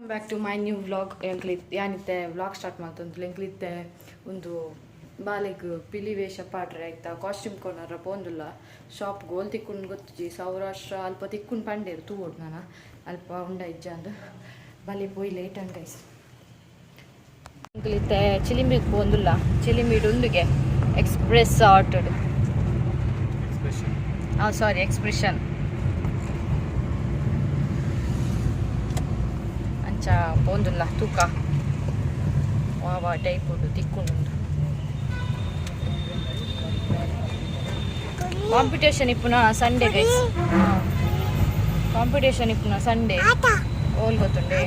Back to my new vlog. ಯಾನಿತ್ತೆ vlog start ಮಾಡ್ತಂದ್ರೆ ಎಂಕ್ಲಿತ್ತೆ ಒಂದು ಬಾಲೆಗ್ ಪಿಲಿ ವೇಷ ಪಾಡ್ರೆ ಆಯ್ತಾ ಕಾಸ್ಟ್ಯೂಮ್ ಕೊನಾರ ಪೋಂದುಲ್ಲ ಶಾಪ್ ಗೋಲ್ ತಿಕ್ಕೊಂಡು ಗೊತ್ತಿಜಿ ಸೌರಾಷ್ಟ್ರ ಅಲ್ಪ ತಿಕ್ಕೊಂಡು ಪಂಡೇರು ತೂವೋಡು ನಾನು ಅಲ್ಪ ಉಂಡ ಇಜ್ಜ ಅಂದು ಬಲೆ ಪೋಯಿ ಲೇಟ್ ಅಂಡ್ ಗೈಸ್ ಎಂಕ್ಲಿತ್ತೆ ಚಿಲಿಮಿಗೆ ಪೋಂದುಲ್ಲ ಚಿಲಿಮಿಡು ಉಂದುಗೆ ಎಕ್ಸ್ಪ್ರೆಸ್ ಆಟೋಡು ಸಾರಿ ಎಕ್ಸ್ಪ್ರೆಷನ್ ಅಂಚ ಪೋಂದುಲ್ಲ ತೂಕ ವಾವ ಟೈಪ್ ಉಂಡು ತಿಕ್ಕೊಂಡು ಕಾಂಪಿಟೇಷನ್ ಇಪ್ಪುನ ಸಂಡೇ ಗೈಸ್ ಕಾಂಪಿಟೇಷನ್ ಇಪ್ಪುನ ಸಂಡೇ ಓಲ್ ಗೊತ್ತುಂಡೆ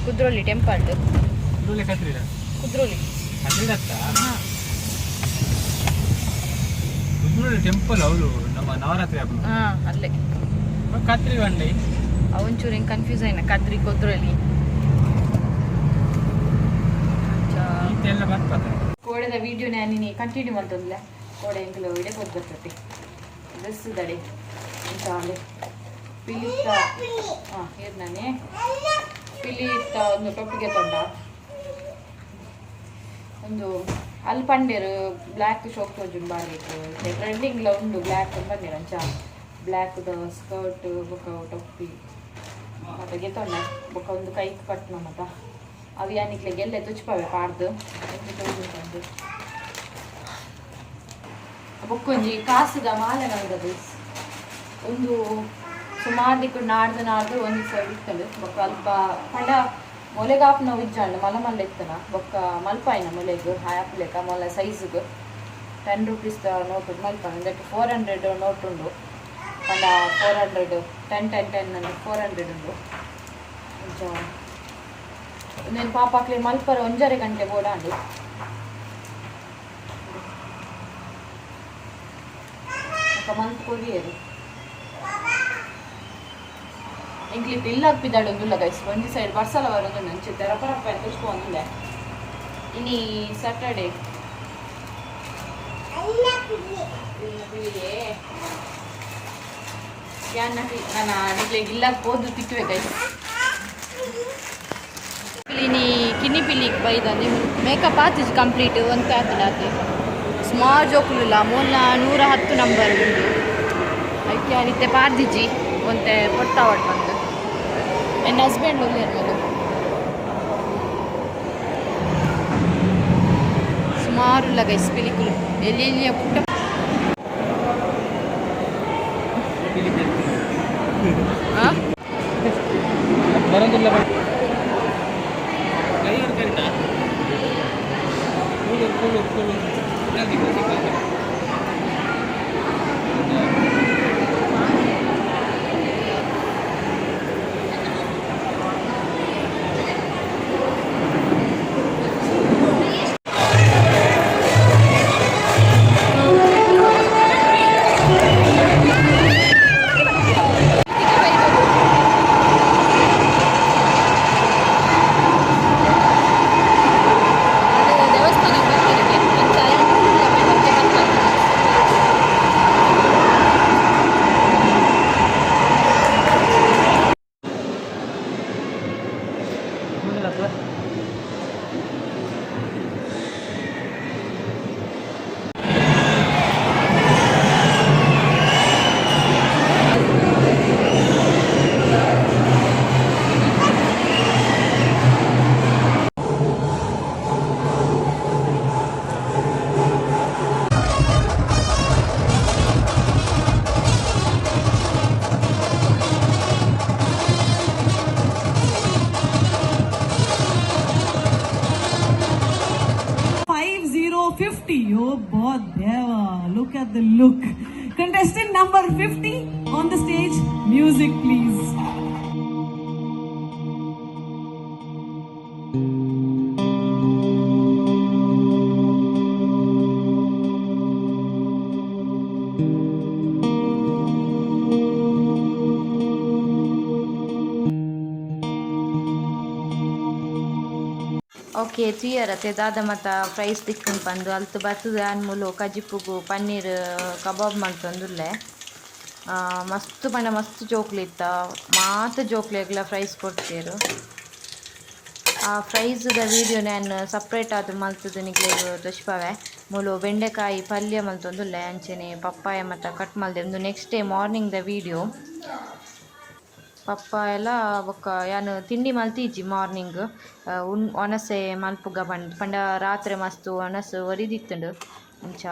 ಕುದ್ರೋಲಿ ಟೆಂಪಲ್ ಕುದ್ರೋಲಿ ಟೆಂಪಲ್ ಅವಳು ನಮ್ಮ ನವರಾತ್ರಿ ಅಲ್ಲೇ ಕತ್ರಿ ಬಂಡೆ ಒಂಚೂರು ಹಿಂಗೆ ಕನ್ಫ್ಯೂಸ್ ಆಯ್ನ ಕದ್ರಿ ಕುದ್ರೋಲಿ ಎಲ್ಲ ಬರ್ತದೆ ಕೋಡೆದ ವಿಡಿಯೋ ನಾನು ಕಂಟಿನ್ಯೂ ಮಾಡ್ತಂದ್ಲ ಕೋಡೆ ಎಂಕಲು ಇಡೆ ಕೊದ್ದು ಬರ್ತದೆ ಡ್ರೆಸ್ ದಡೆ ಇಂಚಾಲೆ ಪಿಲಿತ್ತ ಏನು ನಾನೇ ಪಿಲಿತ್ತ ಒಂದು ಟೊಪ್ಪಿಗೆ ತೊಂಡ ಒಂದು ಅಲ್ಲಿ ಪಂಡೇರು ಬ್ಲ್ಯಾಕ್ ಶೋಕ್ ತೋಜುಂಡು ಬಾರ್ಬೇಕು ಟ್ರೆಂಡಿಂಗ್ಲ ಉಂಡು ಬ್ಲ್ಯಾಕ್ ಬಂದಿರ ಅಂಚ ಬ್ಲ್ಯಾಕ್ದ ಸ್ಕರ್ಟ್ ಬೊಕ್ಕ ಟೊಪ್ಪಿ ಮತ್ತು ಗೆತ್ತೊಂಡ ಬೊಕ್ಕ ಒಂದು ಕೈಗೆ ಕಟ್ನ ಮತ್ತು ಅವು ಯಾನಿಕ್ಲೆ ಗೆಲ್ಲೆ ತುಚ್ಪವೆ ಪಾಡ್ದು ತೋಜುಂಟು ಬೊಕ್ಕೊಂಜಿ ಕಾಸುದ ಮಾಲೆ ನಲ್ದದು ಒಂದು ಸುಮಾರು ದಿಕ್ಕು ನಾಡ್ದು ಒಂದು ದಿವಸ ಇರ್ತದೆ ಬೊಕ್ಕ ಅಲ್ಪ ಪಂಡ ಮೊಲೆಗಾಪ್ನ ಉಜ್ಜಾಂಡು ಮಲ ಮಲ್ಲ ಇತ್ತನ ಬೊಕ್ಕ ಮಲ್ಪಾಯಿನ ಮೊಲೆಗೆ ಆ್ಯಪ್ಲೆಕ ಮೊಲ ಸೈಜ್ಗೆ 10 ರೂಪೀಸ್ ನೋಟು ಮಲ್ಪಾನ ಇದಕ್ಕೆ 400 ನೋಟ್ ಉಂಡು ಪಂಡ 400 10 ಅಂದರೆ 400 ಉಂಡು నేను పాపకి మల్పర 1.5 గంటೆ ಬೋಡಾಂಡು ఒక మంత్ కొరియరు ఇంక్లి పిల్లప్పిదాడు ఉందుల్ల గైస్ ಒಂದು ಸೈಡ್ ಬರ್ಸಲ ಬರೋದು ನಂಚೆ ತೆರಪರಪ್ಪ ತುಚ್ಕೊಂದಿಲ್ಲ ಇನಿ ಸ್ಯಾಟರ್ಡೆ ನಾನು ನಿಕ್ಲೆ ಇಲ್ಲಕ್ಕೆ ಹೋದು ತಿಕ್ಕುವೆ ಗೈಸ್ ಇನಿ ಕಿನ್ನಿ ಪಿಲಿಗೆ ಬೈದಂದು ಮೇಕಪ್ ಆತಿಜ್ ಕಂಪ್ಲೀಟ್ ಒಂದು ಆತಲಾತಿ ಸ್ಮಾಲ್ ಜೋಕುಲಿಲ್ಲ 110 ನಂಬರ್ ಉಂಡು ಅದಕ್ಕೆ ಅನಿತ್ತೆ ಪಾರ್ದಿಜ್ಜಿ ಒಂತೆ ಕೊಡ್ತಾವಟ್ ಬಂದು ನನ್ನ ಹಸ್ಬೆಂಡ್ ಒಳ್ಳೆ ಇರ್ಬೋದು ಸುಮಾರು ಇಲ್ಲ ಗೈಸ್ ಪಿಲಿಕುಲು ಎಲ್ಲಿ ಪುಟ್ಟ ಬರೋದಿಲ್ಲ Oh, boy, deva. Look at the look. Contestant number 50 on the stage. Music, please. Okay ತುಯ್ಯರತ್ತೆ ದಾದ ಮತ್ತು ಫ್ರೈಸ್ ತಿಕ್ಕೊಂಡು ಬಂದು ಅಲ್ತು ಬರ್ತದೆ ಅನ್ಮೂಲು ಕಜಿಪ್ಪುಗು ಪನ್ನೀರ್ ಕಬಾಬ್ ಮಾಡ್ತಂದುಲ್ಲೆ ಮಸ್ತ್ ಪಂಡ ಮಸ್ತ್ ಜೋಕ್ಲಿ ಇತ್ತ ಮಾತ ಜೋಕ್ಲಿಗ್ಲ ಫ್ರೈಸ್ ಕೊಡ್ತೀರು ಆ ಫ್ರೈಸ್ದ ವೀಡಿಯೋ ನಾನು ಸಪ್ರೇಟ್ ಆದ್ ಮಲ್ತದ್ದು ನಿಕ್ಲೆ ತೋಜ್ಪಾವೆ. ಮೂಲು ಬೆಂಡೆಕಾಯಿ ಪಲ್ಯ ಮಲ್ತೊಂದುಲ್ಲೆ, ಅಂಚನೆ ಪಪ್ಪಾಯ ಮತ್ತು ಕಟ್ ಮಲ್ದೆ ಒಂದು ನೆಕ್ಸ್ಟ್ ಡೇ ಮಾರ್ನಿಂಗ್ದ ವೀಡಿಯೋ. ಪಪ್ಪಾಯಲ ಬೊಕ್ಕ ಯಾನು ತಿಂಡಿ ಮಲ್ತಿಜ್ಜಿ ಮಾರ್ನಿಂಗ್ ಒನಸೆ ಮಲ್ಪುಗ ಪಂಡ ರಾತ್ರಿ ಮಸ್ತ್ ಒನಸು ಒರಿದಿತ್ತುಂಡು ಅಂಚ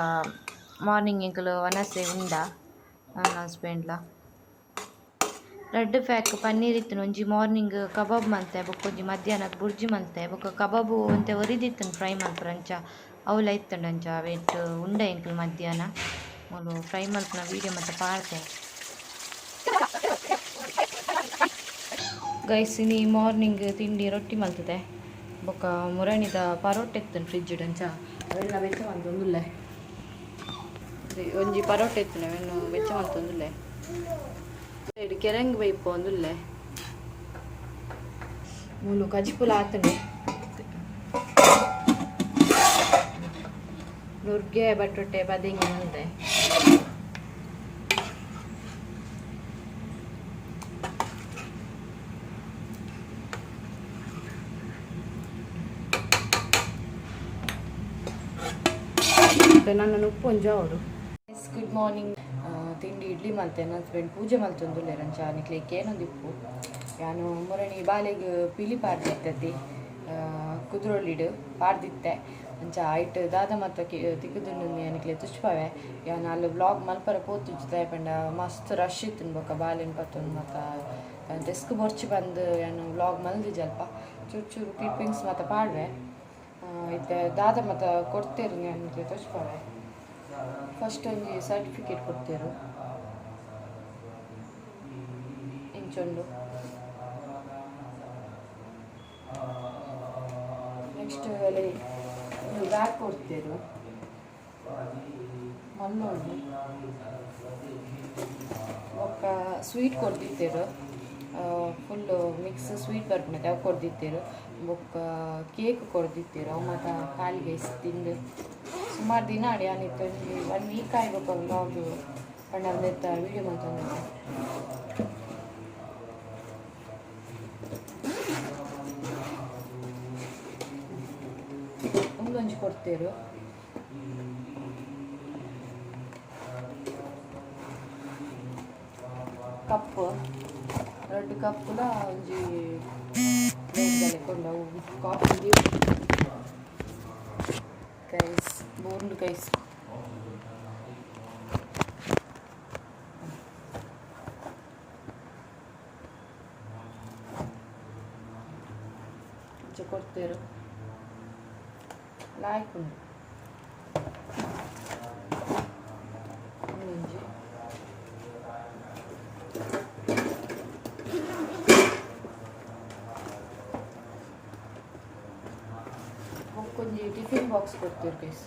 ಮಾರ್ನಿಂಗ್ ಎಂಕುಲು ಒನಸೆ ಉಂಡ ನನ್ನ ಹಸ್ಬೆಂಡ್ಲ. ರೆಡ್ ಫ್ಯಾಕ್ ಪನ್ನೀರ್ ಇತ್ತುನು ಒಂಜಿ ಮಾರ್ನಿಂಗ್ ಕಬಾಬ್ ಮಲ್ತೆ ಬೊಕ್ಕ ಒಂಜಿ ಮಧ್ಯಾಹ್ನಕ್ಕೆ ಬುರ್ಜಿ ಮಲ್ತೆ ಬೊಕ್ಕ ಕಬಾಬು ಒಂತೆ ಒರಿದಿತ್ತುನು ಫ್ರೈ ಮಲ್ಪುರ ಅಂಚ ಅವಲ ಇತ್ತುಂಡು ಅಂಚ ವೆಟ್ ಉಂಡ ಎಂಕುಲು ಮಧ್ಯಾಹ್ನ ಮೂಲು ಫ್ರೈ ಮಲ್ಪುನ ವೀಡಿಯೋ ಮತ್ತು ಪಾಡ್ತೆ. ಗೈಸ್ ಇನಿ ಮಾರ್ನಿಂಗ್ ತಿಂಡಿ ರೊಟ್ಟಿ ಮಲ್ತದೆ ಬೊಕ್ಕ ಮುರಣಿದ ಪರೋಟೆ ಇತ್ತುನು ಫ್ರಿಡ್ಜ್ ಅಂಚ ಅವೆಲ್ಲ ವೆಚ್ಚ ಮಲ್ತೊಂದುಲ್ಲೆ. ಒಂಜಿ ಪರೋಟೆ ಇತ್ತುನು ಅವೆನ್ನು ವೆಚ್ಚ ಮಲ್ತೊಂದುಲ್ಲೆ. ಇದು ಕೆರಂಗ್ ಬೈಪ್ ಒಂದುಲ್ಲೆ ಮೂಲು ಕಜಿಪುಲ ಆತುಂಡು. ನುರ್ಗೆ ಬಟೊಟ್ಟೆ ಬದೆಂಗಿ ಮಲ್ದೆ. ನನ್ನ ಉಪ್ಪು ಒಂಜ ಅವರು. Good morning. ತಿಂಡಿ ಇಡ್ಲಿ ಮಲ್ತೆ ನನ್ನ ಹಸ್ಬೆಂಡ್ ಪೂಜೆ ಮಲ್ತೊಂದುಲ್ಲೆ ರಂಚ ನಿಕ್ಲೆಗ್ ಏನೊಂದಿಪ್ಪು ಯಾನು ಮುರಣಿ ಬಾಲೆಗ್ ಪಿಲಿ ಪಾಡ್ದಿತ್ತತಿ ಕುದ್ರೊಳ್ಳಿಡು ಪಾಡ್ದಿತ್ತೆ ಅಂಚ ಐಟ್ ದಾದ ಮತ್ತು ತಿಕ್ಕುದುಂಡು ನಿಕ್ಲೆ ತುಚ್ಪಾವೆ ಯಾನು ಅಲ್ಲಿ ವ್ಲಾಗ್ ಮಲ್ಪರ ಪೋತುಜ್ತೆ ಪಂಡ ಮಸ್ತ್ ರಶ್ ಇತ್ತು ಬೊಕ್ಕ ಬಾಲೆನ್ ಪತ್ತೊಂದು ಮತ್ತು ಡೆಸ್ಕ್ ಬೊರ್ಚಿ ಬಂದು ಯಾನು ವ್ಲಾಗ್ ಮಲ್ದಿಜ್ ಅಲ್ಪ ಚೂರು ಚೂರು ಕ್ಲಿಪ್ಪಿಂಗ್ಸ್ ಮತ್ತು ಪಾಡ್ವೆ ಇತ್ತೆ ದಾದ ಮತ್ತು ಕೊಡ್ತೇರು ನಿಕ್ಲೆ ತುಚ್ಪಾವೆ. ಫಸ್ಟ್ ಒಂಜಿ ಸರ್ಟಿಫಿಕೇಟ್ ಕೊಡ್ತೇರು ಇಂಚೊಂದು. ನೆಕ್ಸ್ಟ್ ಅಲ್ಲಿ ಬ್ಯಾಗ್ ಕೊಡ್ತೇರು ಮಲ್ಲೊಂದು ಒಕ್ಕ ಸ್ವೀಟ್ ಕೊಡ್ದಿತ್ತೇರು ಫುಲ್ಲು ಮಿಕ್ಸ್ ಸ್ವೀಟ್ ಬರ್ಪುಣತೆ ಅವು ಕೊಡ್ದಿತ್ತೇರು ಬೊಕ್ಕ ಕೇಕ್ ಕೊಡ್ದಿತ್ತೇರು ಅವು ಮತ್ತು ಕಾಲಿಗೆ ತಿಂದು ಸುಮಾರು ದಿನ ಅಡಿ ಅನಿತ್ತು 1 ವೀಕ್ ಆಗ್ಬೇಕು ವ್ಲಾಗ್ ಪಂಡ ವೀಡಿಯೋ ಮಲ್ತೊಂದು. ಒಂದೊಂಜಿ ಕೊಡ್ತೇರು ಕಪ್ ರೆಡ್ ಕಪ್ಪುಲ ಒಂಜಿ ಪ್ಲೇಟ್ದಲ್ಲಿ ಕೊಂಡು ಕಾಫಿ ಗೈಸ್ ಬೋರ್ಡ್ ಗೈಸ್. ಕೊಡ್ತೇರು ಲಾಯ್ಕ್ ಉಂಡು ಒಂಜಿ ಒಂಜಿ ಟಿಫಿನ್ ಬಾಕ್ಸ್ ಕೊಡ್ತೇರು ಗೈಸ್.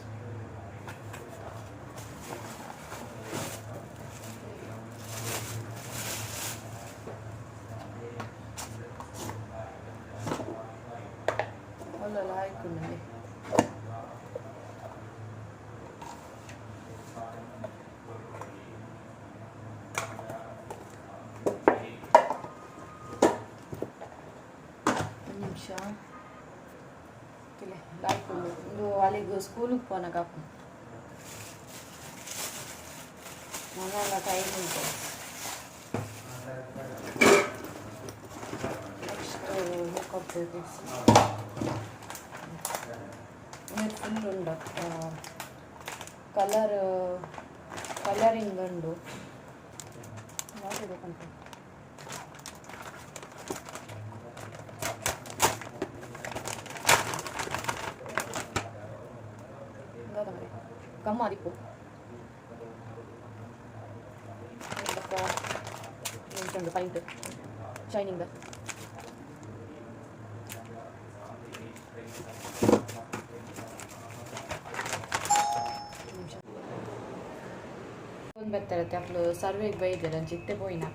ಒಳ್ಳೆಲ್ಲ ಆಯ್ಕೊಂಡು ಒಂದು ನಿಮಿಷ ಲಾಯ್ಕೊಂಡು ಒಂದು ಅಲ್ಲಿಗೆ ಸ್ಕೂಲಿಗೆ ಪೋನಾಗ ಹಾಕು ಮನೆಲ್ಲ ಟೈಮ್ ಉಂಟು. ನೆಕ್ಸ್ಟ್ ಹೋಗ್ಕೊಡ್ತೇವೆ ಫುಲ್ ಉಂಡು ಕಲರಿಂಗ್ ಉಂಡು ನೋಡಬೇಕಂತ. ಕಮ್ಮ ಆದಿಪ್ಪು ಎಂಟುಂಡು ಪೈಂಟ್ ಶೈನಿಂಗ್ ಒಂದು ಬರ್ತಾರತ್ತೆ ಅಪ್ಲು ಸರ್ವೆಗೆ ಬೈದರೆ ಅಂಚೆ ಇತ್ತೆ ಪೋಯಿನ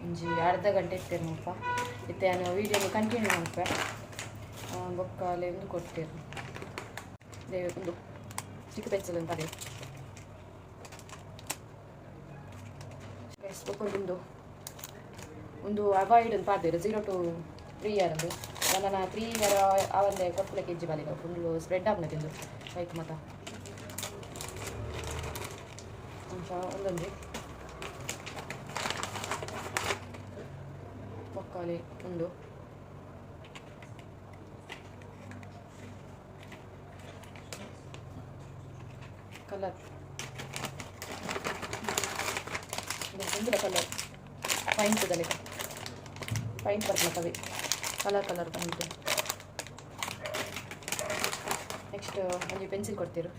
ಒಂಜಿ ಅರ್ಧ ಗಂಟೆ ಇತ್ತೇರು ಮುಪ್ಪ ಇತ್ತೆ ನಾನು ವೀಡಿಯೋನ ಕಂಟಿನ್ಯೂ ಮಾಡ್ಪೆ ಬೊಕ್ಕ ಅಲ್ಲಿ ಒಂದು ಕೊಡ್ತೇರು ಒಂದು ಚಿಕ್ಕ ಪೆನ್ಸಿಲ್ ಅಂತ ಅದೇ ಒಂದು ಅವಾಯ್ಡ್ ಅಂತ ಪಾಡ್ದೇರು 0 to 3 ಇಯರ್ ಅದು ನನ್ನ 3 ಇಯರ್ ಅವಂದೆ ಕೊಪ್ಪಳ ಕೆಜಿ ಬಾಲಿಗ ಫುಲ್ಲು ಸ್ಪ್ರೆಡ್ ಆಗ್ನ ತಿಂದು ಬೈಕ್ ಮತ ಅಂಚ ಒಂದೊಂದು ಬೊಕ್ಕಾಲಿ ಒಂದು ಕಲರ್ ಒಂದು ಕಲರ್ ಪೈಂಟ್ ದಲ್ಲಿ ಪೈಂಟ್ ಬರ್ತವೆ ಕಲರ್ ಪೈಂಟ್ ನೆಕ್ಸ್ಟ್ ಒಂದು ಪೆನ್ಸಿಲ್ ಕೊಡ್ತೀರು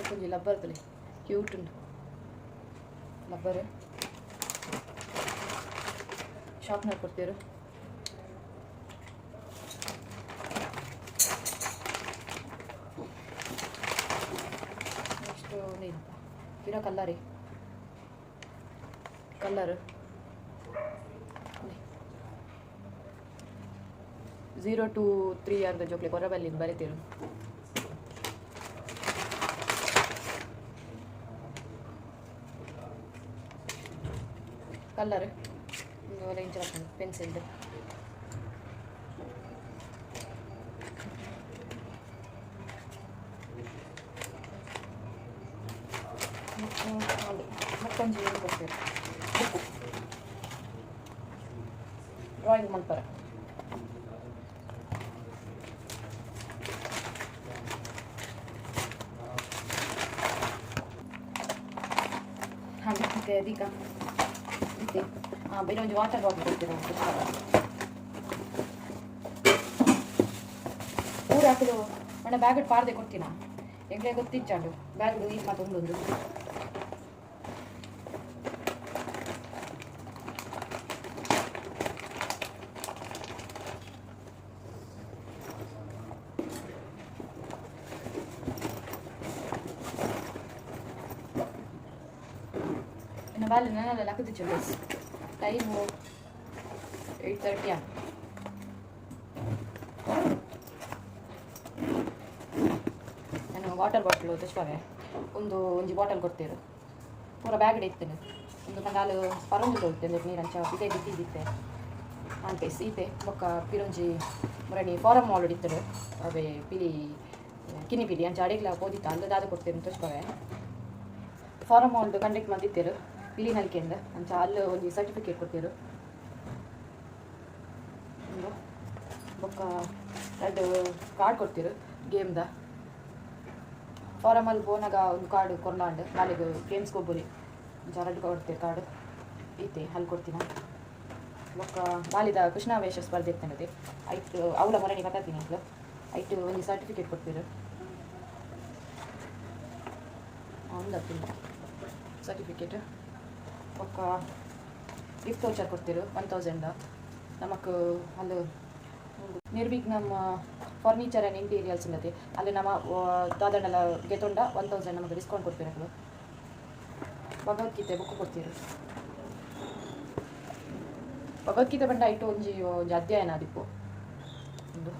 కొంచెం ಲಬ್ಬರ್ದಲ್ಲಿ ಕ್ಯೂಟ್ ಉಂಟು ಲಬ್ಬರ್ ಶಾರ್ಪ್ನರ್ ಕೊಡ್ತೀರು ನೆಕ್ಸ್ಟು ಏನಪ್ಪ ಇರೋ ಕಲ್ಲರ್ 0 to 3 ಇಯರ್ದ ಜೋಕ್ಲೆ ಕೊರಬಲ್ಲಿಂದ ಬರೀತೀರು ಕಲ್ಲರ್ ಒಂದು ರೇಂಜ್ ಹಾಕೊಂಡು ಪೆನ್ಸಿಲ್ದು ಮತ್ತೊಂದು ಏನು ಕೊಡ್ತೀರಿ ಬುಕ್ಕು ಡ್ರಾಯಿಂಗ್ ಮಲ್ಪರ ಹಾಂ ಮತ್ತೆ ಅದೀಗ ಮತ್ತೆ ಬೇರೆ ಒಂದು ವಾಟರ್ ಬಾಟಲ್ ಕೊಡ್ತೀರ ಊರು ಹಾಕಲು ಮನೆ ಬ್ಯಾಗ್ ಪಾರ್ದೆ ಕೊಡ್ತೀನ ಹೆಂಗೆ ಗೊತ್ತಿಚ್ಚಾಂಡು ಬ್ಯಾಗ್ ಈ ಮತ್ತೊಂದೊಂದು vale, non è la cosa di questo. Time 8:30. ನಾನು ವಾಟರ್ ಬಾಟಲ್ ತೆಚ್ಕೊವೆ ಒಂಜಿ ಬಾಟಲ್ ಕೊಡ್ತೇರು ಪೂರ ಬ್ಯಾಗ್ ಇಡ್ತೇನೆ ಒಂದು ಕಂದಾಲು ಪರೊಂದು ತೊಳ್ತೇನೆ ನೀರು ಅಂಚ ಇದೇ ಬಿದ್ದಿದ್ದಿತ್ತೆ ಅಂತೆ ಸೀತೆ ಬೊಕ್ಕ ಪಿರೊಂಜಿ ಮುರಣಿ ಫಾರಮ್ ಮಾಲ್ ಹಿಡಿತೇನೆ ಅವೇ ಪಿಲಿ ಕಿನಿ ಪಿಲಿ ಅಂಚ ಅಡಿಗ್ಲ ಓದಿತ್ತ ಅಲ್ಲದ ಅದು ಕೊಡ್ತೇನೆ ತೆಚ್ಕೊವೆ ಫಾರಮ್ ಮಾಲ್ದು ಕಂಡಕ್ಟ್ ಮಾಡಿದ್ದೇರು ಪಿಲಿ ನಲ್ಕೆಂದ ಅಂಚ ಅಲ್ಲಿ ಒಂದು ಸರ್ಟಿಫಿಕೇಟ್ ಕೊಡ್ತೀರು ಬೊಕ್ಕ ಎರಡು ಕಾರ್ಡ್ ಕೊಡ್ತೀರು ಗೇಮ್ದ ಫಾರಮಲ್ಲಿ ಬೋನಾಗ ಒಂದು ಕಾರ್ಡು ಕೊರ್ಲಾಂಡ್ ನಾಳೆಗೆ ಗೇಮ್ಸ್ಗೆ ಹೋಗ್ಬೋರಿ ಅಂಚ ಎರಡು ಕೊಡ್ತೀರಿ ಕಾರ್ಡು ಐತೆ ಅಲ್ಲಿ ಕೊಡ್ತೀನಿ ಬೊಕ್ಕ ಬಾಲಿದ ಕೃಷ್ಣಾವೇಶ ಸ್ಪರ್ಧೆ ಇರ್ತೇನೆ ಐಟು ಅವಳ ಮರಣಿ ಬತ್ತಾತೀನಿ ಅಂತ ಐಟು ಒಂದು ಸರ್ಟಿಫಿಕೇಟ್ ಕೊಡ್ತೀರು ಒಂದು ಸರ್ಟಿಫಿಕೇಟ್ ಒಕ್ಕ ಗಿಫ್ಟ್ ವೌಚರ್ ಕೊಡ್ತೀರು 1000 ನಮಕ್ ಅಲ್ಲಿ ನಿರ್ಭೀಕ್ ನಮ್ಮ ಫರ್ನಿಚರ್ ಆ್ಯಂಡ್ ಇಂಟೀರಿಯಲ್ಸ್ ಇಲ್ಲದೆ ಅಲ್ಲಿ ನಮ್ಮ ದಾದಣ್ಣಲ ಗೆತೊಂಡ 1000 ನಮಗೆ ಡಿಸ್ಕೌಂಟ್ ಕೊಡ್ತೀರ ಭಗವದ್ಗೀತೆ ಬುಕ್ ಕೊಡ್ತೀರು ಭಗವದ್ಗೀತೆ ಬಂಡ ಐಟು ಒಂಜಿ ಅಧ್ಯಯನ ದಿಪ್ಪು ಒಂದು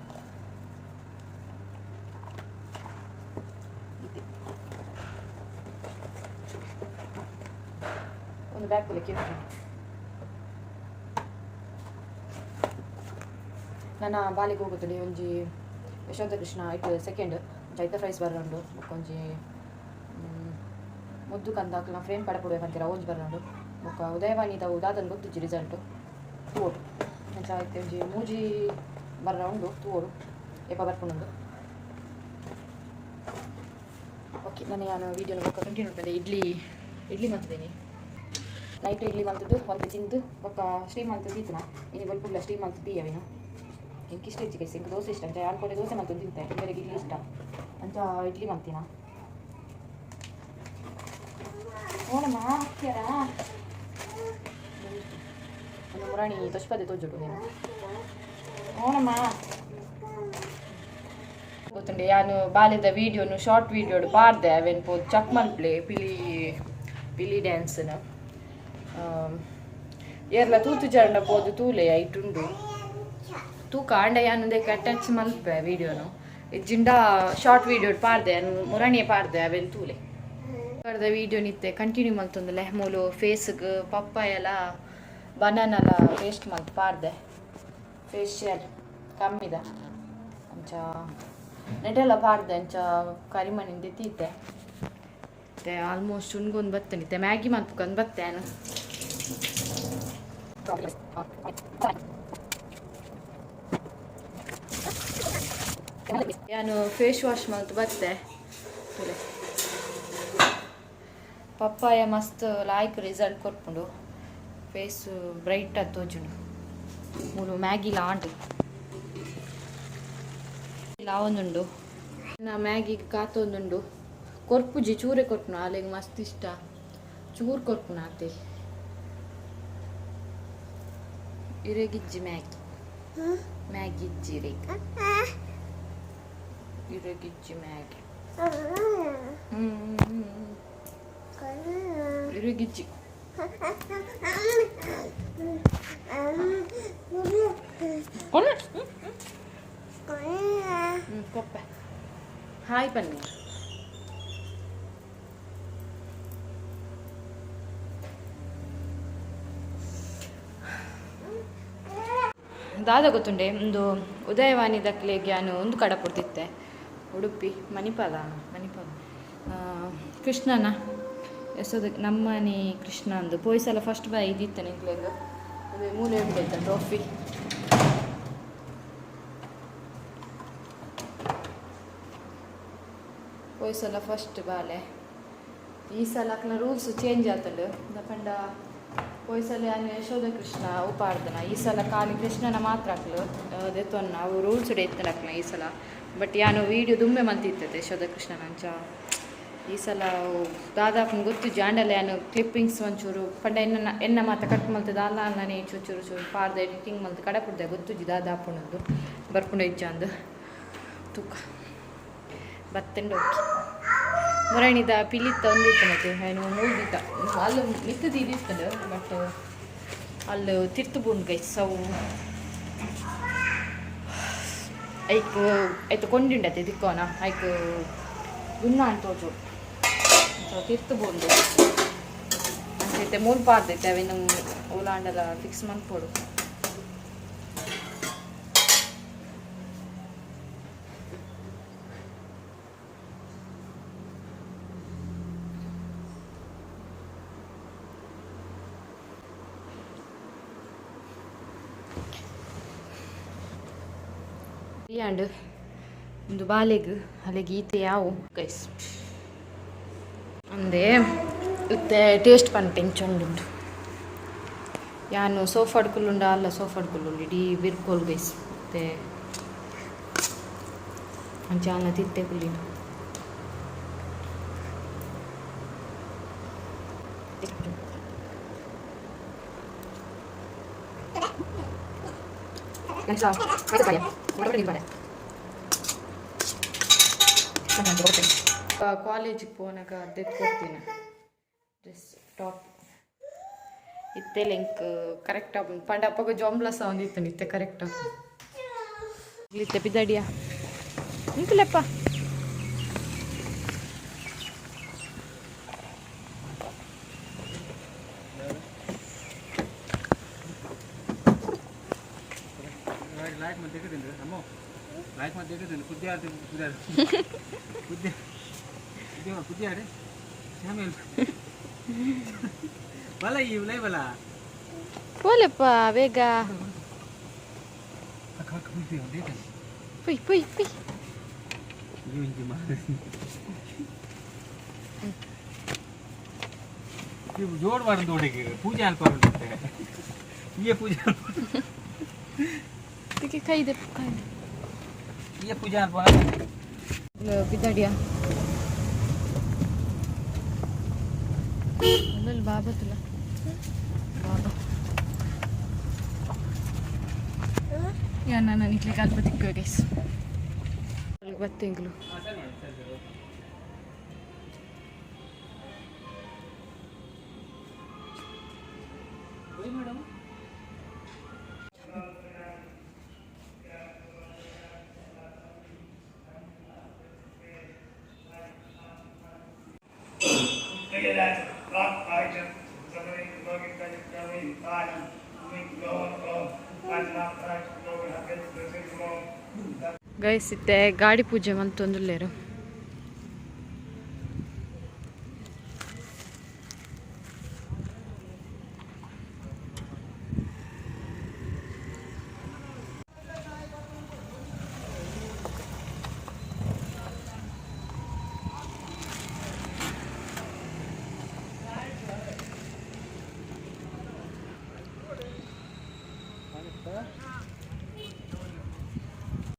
ಒಂದು ಬ್ಯಾಗ್ ಕೊಲಿಕ್ಕೆ ನನ್ನ ಬಾಲಿಗೆ ಹೋಗುತ್ತದೆ ಒಂಜಿ ಯಶವಂತ ಕೃಷ್ಣ ಐಟ್ ಸೆಕೆಂಡ್ ಜೈತ ಪ್ರೈಸ್ ಬರೋಂಡು ಒಂಜಿ ಮುದ್ದು ಕಂದಾಕ್ ನಾ ಫ್ರೇಮ್ ಪಡಪುಡಬೇಕಂತೀರ ಒಂಜಿ ಬರೋಂಡು ಬೊಕ್ಕ ಉದಯವಾಣಿದ ಉದಾದನ್ ಗೊತ್ತಿಜ್ಜಿ ರಿಸಲ್ಟು ತೂವೋಡು ಅಂಚ ಆಯ್ತು ಒಂಜಿ ಮೂಜಿ ಬರೋಂಡು ತೂವೋಡು ಎಪ್ಪ ಬರ್ಕೊಂಡು ಓಕೆ ನಾನು ವೀಡಿಯೋನ ಬೊಕ್ಕ ಕಂಟಿನ್ಯೂ ಮಾಡ್ತೇನೆ ಇಡ್ಲಿ ಮಾಡ್ತಿದ್ದೀನಿ ನೈಟ್ ಇಡ್ಲಿ ಮಂತದ್ದು ಒಂದು ತಿಂದು ಬೊಕ್ಕ ಶ್ರೀಮಂತ ತೀತನ ಇನ್ನು ಬಲ್ಪುಲ್ಲ ಶ್ರೀಮಂತ ತೀಯವೇನು എനിക്ക് ഇഷ്ടം ഇച്ചിരി എനിക്ക് ദോശ ഇഷ്ടം ആൾക്കൂടെ ദോശ മത്തും തിಂತೆ ಇವರಿಗೆ ಇಡ್ಲಿ ಇಷ್ಟ ಅಂತ ಇಡ್ಲಿ ಮಾಡ್ತೀನ ನೋಡಮ್ಮ ಹಾಕ್ಯಾರ ಒಂದು ಮುರಾಣಿ ತೊಷ್ಪದೆ ತೋಜುಡು ನೀನು ನೋಡಮ್ಮ ಗೊತ್ತುಂಡೆ ನಾನು ಬಾಲ್ಯದ ವೀಡಿಯೋನು ಶಾರ್ಟ್ ವೀಡಿಯೋಡು ಪಾರ್ದೆ ಅವೇನು ಪೋ ಚಕ್ ಮಲ್ಪ್ಲೆ ಪಿಲಿ ಡ್ಯಾನ್ಸ್ನ ಏರ್ಲ ತೂತು ಜಂಡ ಪೋದು ತೂಲೆ ಐಟುಂಡು ತೂಕ ಅಂಡ ಯಾನಂದೆ ಅಟ್ಯಾಚ್ ಮಲ್ಪೆ ವೀಡಿಯೋನು ಜಿಂಡ ಶಾರ್ಟ್ ವೀಡಿಯೋ ಪಾರ್ದೆ ಮುರಾಣಿಯ ಪಾರ್ದೆ ಅವೆನ್ ತೂಲೆ ಪಾರ್ದ ವೀಡಿಯೋ ನಿತ್ತೆ ಕಂಟಿನ್ಯೂ ಮಲ್ತೊಂದುಲೆ ಮೂಲು ಫೇಸ್ಗೆ ಪಪ್ಪ ಎಲ್ಲ ಬನಾನಲ ಪೇಸ್ಟ್ ಮಲ್ತ್ ಪಾಡ್ದೆ ಫೇಶಿಯಲ್ ಕಮ್ಮಿದ ಅಂಚ ನೆಟೆಲ್ಲ ಪಾಡ್ದೆ ಅಂಚ ಕರಿಮಣಿಂದ ತೀತೆ ಮತ್ತೆ ಆಲ್ಮೋಸ್ಟ್ ಉಣ್ಗೊಂದು ಬತ್ತನಿತ್ತೆ ಮ್ಯಾಗಿ ಮಲ್ಪುಕೊಂಡು ಬತ್ತೆ ನಾನು ನಾನು ಫೇಸ್ ವಾಶ್ ಮಲ್ತು ಬತ್ತೆ ಪಪ್ಪಾಯ ಮಸ್ತ್ ಲಾಯ್ಕ್ ರಿಸಲ್ಟ್ ಕೊಟ್ಕೊಂಡು ಫೇಸ್ ಬ್ರೈಟ್ ಅದು ತೋಜುಂಡು ಮೂಲು ಮ್ಯಾಗಿ ಲಾಂಡು ಲಾವೊಂದುಂಡು ನಾ ಮ್ಯಾಗಿಗೆ ಕಾತೊಂದುಂಡು ಕೊರ್ಪುಜಿ ಚೂರೆ ಕೊಟ್ನು ಅಲ್ಲಿಗೆ ಮಸ್ತ್ ಇಷ್ಟ ಚೂರು ಕೊರ್ಪುನ ಆತೆ ಇರೆಗಿಜ್ಜಿ ಮ್ಯಾಗಿ ಮ್ಯಾಗಿಜ್ಜಿ ಇರೆಗಿಜ್ಜಿ ಮ್ಯಾಗಿ ಇರೆಗಿಜ್ಜಿ ಕೊಪ್ಪೆ ಹಾಯ್ ಬನ್ನಿ ದಾದ ಗೊತ್ತುಂಡೆ ಒಂದು ಉದಯವಾಣಿ ದಕ್ಲೆಗೆ ನಾನು ಒಂದು ಕಡೆ ಕೊಡ್ತಿದ್ದೆ ಉಡುಪಿ ಮಣಿಪಾಲ ಕೃಷ್ಣನ ಎಸೋದ ನಮ್ಮನೆ ಕೃಷ್ಣ ಅಂದು ಪೋಯ್ಸಲ ಫಸ್ಟ್ ಬಾಯ್ ಇದ್ದಿತ್ತೆ ನಿಂತ್ಲೆಗ್ ಅದೇ ಮೂಲೆ ಇಡ್ತೈತೆ ಟ್ರೋಫಿ ಪೋಯ್ಸಲ ಫಸ್ಟ್ ಬಾಲೆ ಈ ಸಲ ರೂಲ್ಸ್ ಚೇಂಜ್ ಆತಂಡು ದಪಂಡ ಪೋಯ್ಸಲ ನಾನು ಯಶೋಧ ಕೃಷ್ಣ ಉಪಾರ್ದನ ಈ ಸಲ ಖಾಲಿ ಕೃಷ್ಣನ ಮಾತ್ರ ಹಾಕ್ಲು ದೆತ್ತೊನ್ನ ಅವು ರೂಲ್ಸ್ ಇಡೈತನ ಹಾಕ್ಲ ಈ ಸಲ ಬಟ್ ಯಾನು ವೀಡಿಯೋ ದುಮ್ಮೆ ಮಂತಿರ್ತೈತೆ ಯಶೋಧ ಕೃಷ್ಣನ ಅಂಚ ಈ ಸಲ ದಾದಾಪನ ಗೊತ್ತು ಜಾಂಡಲ್ಲ ಯಾನು ಕ್ಲಿಪ್ಪಿಂಗ್ಸ್ ಒಂಚೂರು ಪಂಡ ಎನ್ನ ಮಾತ ಕಟ್ ಮಲ್ತದ ಅಲ್ಲ ಅಲ್ಲನೇ ಚೂರು ಪಾರ್ದ ಎಡಿಟಿಂಗ್ ಮಲ್ತು ಕಡೆ ಕೊಡ್ದೆ ಗೊತ್ತು ದಾದಾಪನದ್ದು ಬರ್ಕೊಂಡು ಇಜ್ಜಂದು ತೂಕ ಬತ್ತಂಡು ಹೋಗಿ ಮುರಣಿದ ಪಿಲಿತ್ತ ಒಂದಿತ್ತು ಮತ್ತೆ ಏನು ಮೂಗಿತ ಅಲ್ಲಿ ಮಿತ್ತದ ಇದಿತ್ತಂಡು ಬಟ್ ಅಲ್ಲಿ ತಿರ್ತು ಬುಂಡ್ ಗೈಸ್ ಅವು ಐಕ್ ಆಯ್ತು ಕೊಂಡಿಂಡತೆ ದಿಕ್ಕೋನ ಐಕ್ ಗುನ್ನ ಅಂತೋಜು ತಿರ್ತು ಬುಂಡು ಅಂತೈತೆ ಮೂರು ಪಾರ್ದೈತೆ ಅವೇನು ಓಲಾಂಡಲ ಫಿಕ್ಸ್ ಮಾಡ್ಕೊಡು ಅಂಡ್ ಒಂದು ಬಾಲೆಗ್ ಅಲ್ಲಿಗೆ ಈತೆ ಯಾವು ಗೈಸ್ ಅಂದೆ ಇತ್ತೆ ಟೇಸ್ಟ್ ಪಂಟೆಂಗ್ ಚಂದುಂಡು ಯಾನು ಸೋಫಾಡ್ಕುಲ್ಲುಂಡ ಅಲ್ಲ ಸೋಫಾಡ್ಕುಲ್ಲುಂಡು ಇಡೀ ಬಿರ್ಕೋಲ್ ಗೈಸ್ ಮತ್ತೆ ಅಂಚಾನ ತಿತ್ತೆ ಕುಲ್ಲಿನ ಕಾಲೇಜಿಗೆ ಪೋನಾಗ ತೆತ್ಕೊಡ್ತೀನಿ ಡ್ರೆಸ್ ಟಾಪ್ ಇತ್ತೆ ಲಿಂಕ್ ಕರೆಕ್ಟ್ ಆಗ ಪಂಡಪ್ಪಗ ಜೊಂಬ್ಲಸ ಒಂದಿತ್ತು ನಿತ್ತೆ ಕರೆಕ್ಟ್ ಆಗ ಇಲ್ಲಿತ್ತೆ ಬಿದ್ದಾಡಿಯಾ ನಿಂತಲೆಪ್ಪ लाइक मत देखते हैं हमो लाइक मत देखते हैं कुछ यार कुछ यार शामिल भला ये नहीं भला बोलेप्पा वेगा खा खा भी हो देख पुई ये इनकी मां ये जोड़ वार तोड़ेगे पूजा पर ये पूजा देखिए खाई दे ये पूजा पर बिदाडिया लल बाबा तुला बाबा या नाना निकले काल बतिक गैस बत्तेंगलू madam Look at that rock item, somebody looking at the guys ಇತ್ತೆ ಗಾಡಿ ಪೂಜೆ ಮಂತೊಂದುಲ್ಲೇರು.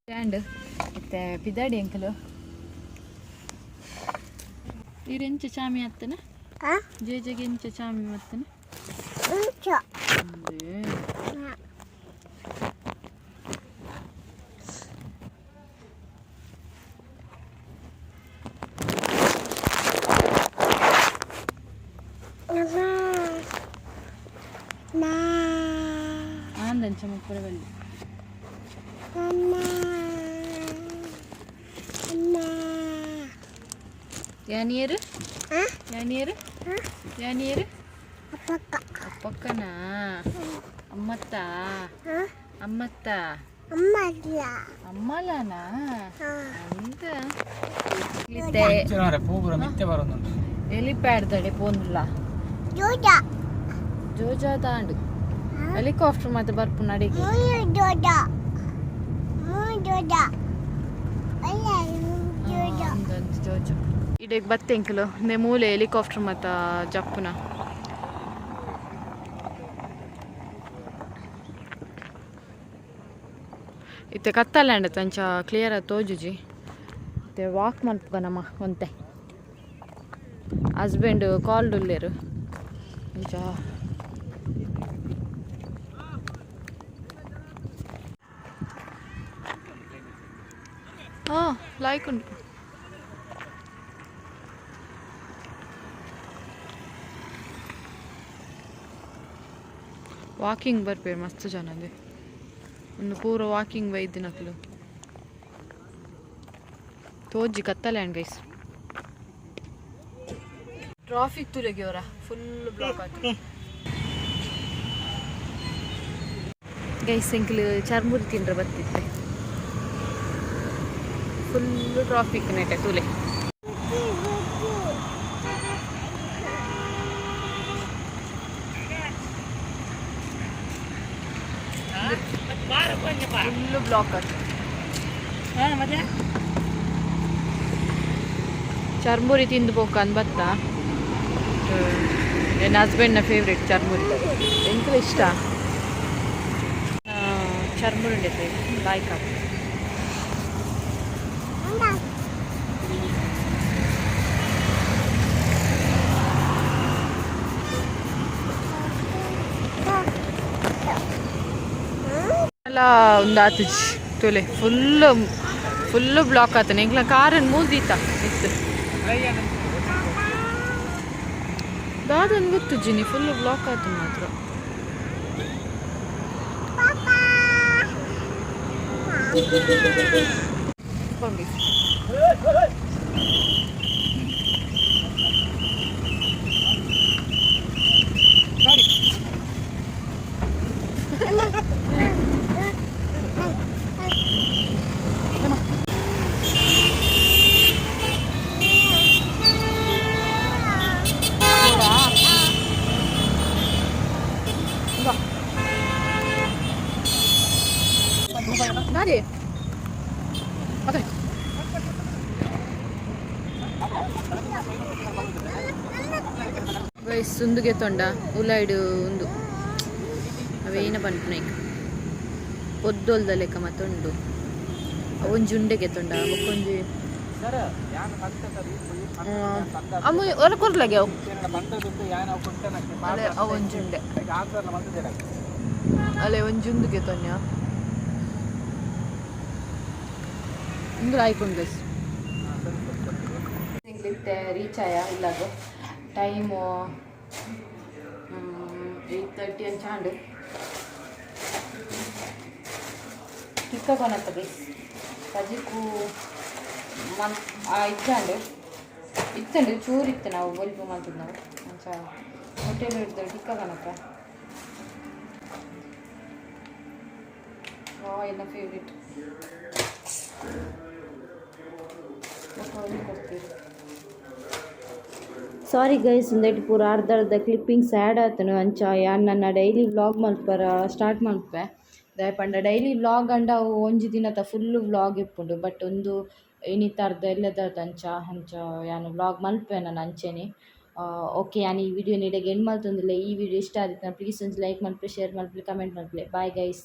ಸ್ಟ್ಯಾಂಡ್ ಮತ್ತೆ ಪಿದಾಡಿ ಅಂಕಲು ಇರೆಂಚ ಚಾಮಿ ಅತ್ತನ ಜೇಜಗೆ ಎಂಚ ಚಾಮಿ ಮತ್ತನ ಆಂದಂಚ ಮುಪ್ಪರ ಬಲ್ಲಿ ಯಾನಿಯರು ಯಾನಿಯರು ಯಾನಿಯರು ಅಪ್ಪಕ್ಕನಾ ಅಮ್ಮತ್ತ ಅಮ್ಮತ್ತ ಅಮ್ಮಲನಾ ಅಂತ ಎಲಿಪ್ಯಾಡ್ ದಡೆ ಪೋನ್ಲ ಜೋಜಾ ತಾಂಡು ಹೆಲಿಕಾಪ್ಟರ್ ಮತ್ತೆ ಬರ್ಪು ನಡಿಗೆ ಜೋಜು ಇಡೆಗ್ ಬತ್ತೆಂಕಲು ನೆ ಮೂಲೆ ಹೆಲಿಕಾಪ್ಟರ್ ಮತ್ತ ಜಪ್ಪುನ ಇತ್ತೆ ಕತ್ತಲ್ಯಾಂಡ ತಂಚ ಕ್ಲಿಯರ್ ತೋಜುಜಿ ಇತ್ತೆ ವಾಕ್ ಮನ್ಪುಗ ನಮ್ಮ ಒಂತೆ ಹಸ್ಬೆಂಡ್ ಕಾಲ್ ಉಲ್ಲೇರು ಅಂಚ ಲೈಕ್ ಉಂಟು ವಾಕಿಂಗ್ ಬರ್ಪೇರು ಮಸ್ತ್ ಜನದೆ ಒಂದು ಪೂರ ವಾಕಿಂಗ್ ಬೈದಿನಕ್ಲು ತೋಜಿ ಕತ್ತಲ್ಯಾಂಡ್ ಗೈಸ್ ಟ್ರಾಫಿಕ್ ತುಲೆಗೆ ಅವರ ಫುಲ್ ಬ್ಲಾಕ್ ಆಯ್ತು ಗೈಸ್ ಎಂಕ್ಲು ಚರ್ಮುರಿ ತಿಂಡ್ರೆ ಬರ್ತಿದ್ದೆ ಫುಲ್ ಟ್ರಾಫಿಕ್ ನೆಟ್ಟೆ ತುಲೆ ಫುಲ್ಲು ಬ್ಲಾಕ್ ಆಗ್ತದೆ ಚರ್ಮುರಿ ತಿಂದು ಬೋಕಂದು ಬತ್ತ ನನ್ನ ಹಸ್ಬೆಂಡ್ನ ಫೇವ್ರೇಟ್ ಚರ್ಮುರಿ ಎಂಕಲು ಇಷ್ಟ ಚರ್ಮುರಿ ಉಂಡೆ ಲಾಯ್ಕ್ ಆಗ್ತದೆ ಒಂದು ಆತು ತೊಲೆ ಫುಲ್ಲು ಬ್ಲಾಕ್ ಆತನೆ ಎಂಕ್ಲ ಕಾರನ್ನು ಮೂದೀತ ಇತ್ತು ದಾದನ್ ಗೊತ್ತು ಜಿನಿ ಫುಲ್ಲು ಬ್ಲಾಕ್ ಆಯ್ತು ಮಾತ್ರ Nadi. Okay. Guys, sunduge tonda ulaidu undu avena panpnai poddolda leka matondu avon junde tonda bokkonji sir yan hatta sir amu ola korlage avu bantadundo yan avu kontanake ale avon junde answer la mandidera ale avon junduge tonya ಇಂದು ಆಯ್ಕೊಂಡು guys ಸಿಂಗ್ಲಿತ್ತೆ reach ಆಯ ಇಲ್ಲಾಗ time 8:30 ಅಂತ ಚಾಂಡು tikka ಕೊನತ್ತ guys ಸಜಿಕು ಇಚ್ಚಾಂಡು ಇತ್ತಂಡು ಚೂರು ಇತ್ತು ನಾವು bulb ಮಾಡ್ತಿದ್ದು ನಾವು ಅಂಚ hotel ಹಿಡ್ದು ಟಿಕ್ಕ ಕೊನತ್ತ ಎನ್ನ favourite ಕೊಡ್ತೀವಿ. ಸಾರಿ ಗೈಸ್ ಇಂದೈಟ್ ಪೂರ ಅರ್ಧ ಕ್ಲಿಪ್ಪಿಂಗ್ಸ್ ಆ್ಯಡ್ ಆತನು ಅಂಚ ಯಾನ್ ನನ್ನ ಡೈಲಿ ವ್ಲಾಗ್ ಮಲ್ಪರ ಸ್ಟಾರ್ಟ್ ಮಲ್ಪೆ ದಯಪಂಡ ಡೈಲಿ ವ್ಲಾಗ್ ಅಂಡ ಒಂಜಿ ದಿನದ ಫುಲ್ಲು ವ್ಲಾಗ್ ಇಪ್ಪುಂಡು ಬಟ್ ಒಂದು ಇನ್ನಿತರ್ದ ಎಲ್ಲದರ್ದ ಅಂಚ ಯಾನು ವ್ಲಾಗ್ ಮಲ್ಪೆ ನಾನು ಅಂಚೆನೆ. ಓಕೆ ಯಾನ್ ಈ ವಿಡಿಯೋ ನಿಡೆಗೆ ಎಂಡ್ ಮಲ್ತೊಂದುಲ್ಲೆ. ಈ ವಿಡಿಯೋ ಇಷ್ಟ ಆದಿತ್ತ ಪ್ಲೀಸ್ ಒಂದು ಲೈಕ್ ಮಲ್ಪೆ, ಶೇರ್ ಮಲ್ಪೆ, ಕಮೆಂಟ್ ಮಲ್ಪೆ. Bye guys.